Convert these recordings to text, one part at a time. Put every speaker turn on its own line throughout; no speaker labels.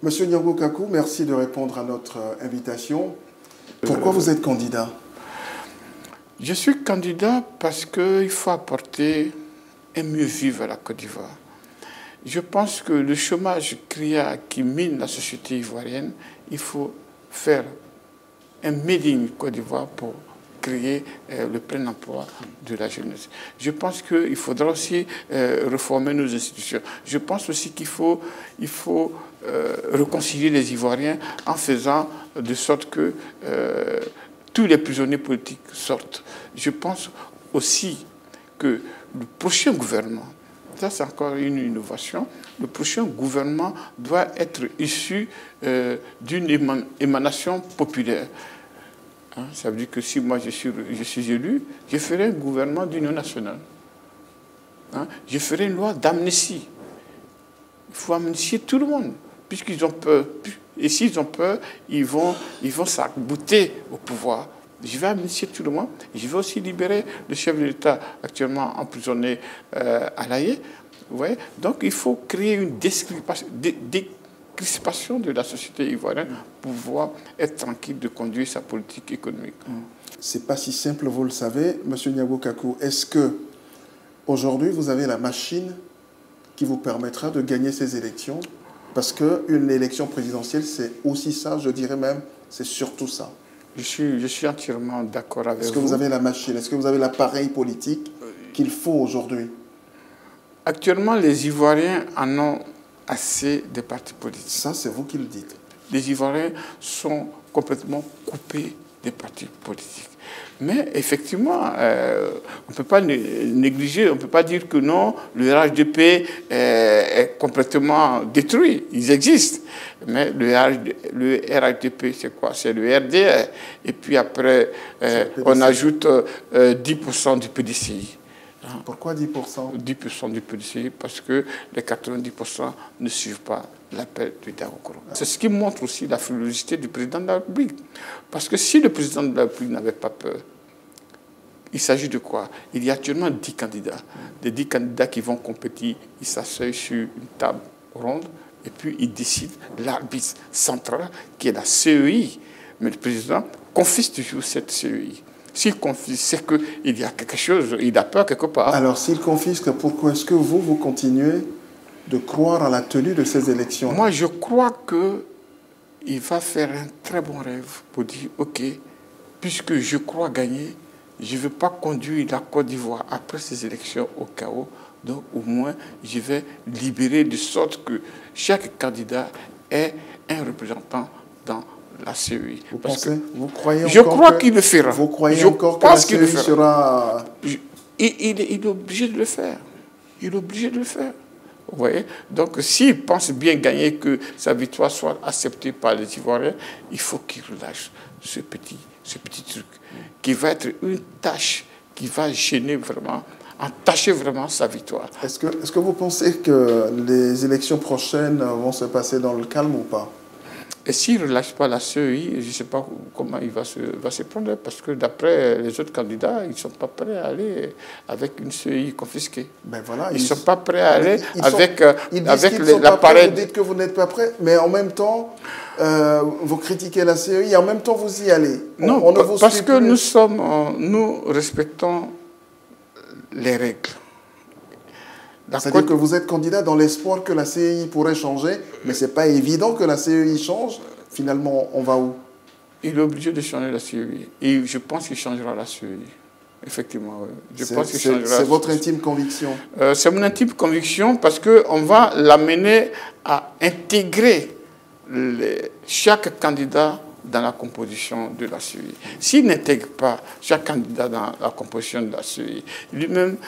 Monsieur Nyongo Kakou, merci de répondre à notre invitation. Pourquoi vous êtes candidat?
Je suis candidat parce qu'il faut apporter un mieux vivre à la Côte d'Ivoire. Je pense que le chômage criard qui mine la société ivoirienne, il faut faire un Made in Côte d'Ivoire pour créer le plein emploi de la jeunesse. Je pense qu'il faudra aussi reformer nos institutions. Je pense aussi qu'il faut réconcilier les Ivoiriens en faisant de sorte que tous les prisonniers politiques sortent. Je pense aussi que le prochain gouvernement, ça c'est encore une innovation, le prochain gouvernement doit être issu d'une émanation populaire. Hein, ça veut dire que si moi je suis élu, je ferai un gouvernement d'union nationale. Hein, je ferai une loi d'amnistie. Il faut amnistier tout le monde, puisqu'ils ont peur. Et s'ils ont peur, ils vont s'arc-bouter au pouvoir. Je vais amnistier tout le monde. Je vais aussi libérer le chef de l'État actuellement emprisonné à La Haye. Ouais. Donc il faut créer une décrispation de la société ivoirienne pour pouvoir être tranquille de conduire sa politique économique.
C'est pas si simple, vous le savez, Monsieur Nyongo Kakou. Est-ce que aujourd'hui vous avez la machine qui vous permettra de gagner ces élections? Parce qu'une élection présidentielle, c'est aussi ça, je dirais même, c'est surtout ça.
Je suis entièrement d'accord avec vous.
Est-ce que vous avez la machine? Est-ce que vous avez l'appareil politique qu'il faut aujourd'hui?
Actuellement, les Ivoiriens en ont assez des partis politiques.
Ça, c'est vous qui le dites.
Les Ivoiriens sont complètement coupés des partis politiques. Mais effectivement, on ne peut pas négliger, on ne peut pas dire que non, le RHDP est complètement détruit. Ils existent. Mais le RHDP, c'est quoi? C'est le RDR. Et puis après, on ajoute 10% du PDCI.
Pourquoi 10%?
10% du PDCI, parce que les 90% ne suivent pas l'appel du Diakoro. C'est ce qui montre aussi la frilosité du président de la République. Parce que si le président de la République n'avait pas peur, il s'agit de quoi? Il y a actuellement 10 candidats. Les 10 candidats qui vont compétir, ils s'asseyent sur une table ronde et puis ils décident l'arbitre central qui est la CEI. Mais le président confisque toujours cette CEI. S'il confisque, c'est qu'il y a quelque chose, il a peur quelque part.
Alors, s'il confisque, pourquoi est-ce que vous continuez de croire à la tenue de ces élections?
Moi, je crois qu'il va faire un très bon rêve pour dire, OK, puisque je crois gagner, je ne veux pas conduire la Côte d'Ivoire après ces élections au chaos. Donc, au moins, je vais libérer de sorte que chaque candidat ait un représentant dans la CEI.
Vous croyez
je crois qu'il le fera.
Vous croyez encore que la CEI sera...
Il est obligé de le faire. Il est obligé de le faire. Vous voyez? Donc, s'il pense bien gagner, que sa victoire soit acceptée par les Ivoiriens, il faut qu'il relâche ce petit truc, qui va être une tâche qui va gêner vraiment, entacher vraiment sa victoire.
Est-ce que vous pensez que les élections prochaines vont se passer dans le calme ou pas?
Et s'il ne relâche pas la CEI, je ne sais pas comment il va se prendre, parce que d'après les autres candidats, ils ne sont pas prêts à aller avec une CEI confisquée.
Ben voilà,
ils ne sont pas prêts à aller avec
l'appareil. Vous dites que vous n'êtes pas prêts, mais en même temps, vous critiquez la CEI et en même temps vous y allez.
Non, parce que nous respectons les règles.
C'est-à-dire que vous êtes candidat dans l'espoir que la CEI pourrait changer, mais ce n'est pas évident que la CEI change. Finalement, on va où?
Il est obligé de changer la CEI. Et je pense qu'il changera la CEI. Effectivement, oui.
C'est votre intime conviction?
C'est mon intime conviction parce qu'on va l'amener à intégrer chaque candidat dans la composition de la CEI. S'il n'intègre pas chaque candidat dans la composition de la CEI, lui-même,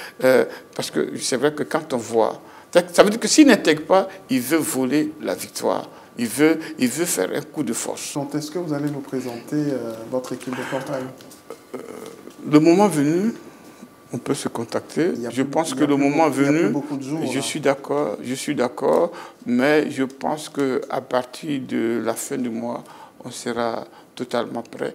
parce que c'est vrai que quand on voit, ça veut dire que s'il n'intègre pas, il veut voler la victoire. Il veut faire un coup de force.
Quand est-ce que vous allez nous présenter votre équipe de campagne?
Le moment venu, on peut se contacter. Je pense que le moment venu, je suis d'accord, mais je pense qu'à partir de la fin du mois, on sera totalement prêt.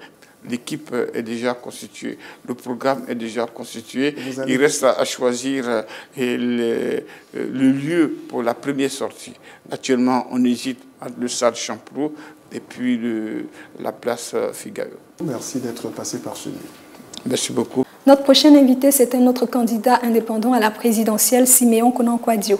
l'équipe est déjà constituée, le programme est déjà constitué. Il reste à choisir le lieu pour la première sortie. Actuellement, on hésite entre le stade Champlot et puis la place Figaro.
Merci d'être passé par chez nous.
Merci beaucoup.
Notre prochain invité, c'est un autre candidat indépendant à la présidentielle, Siméon Konankwa Dio.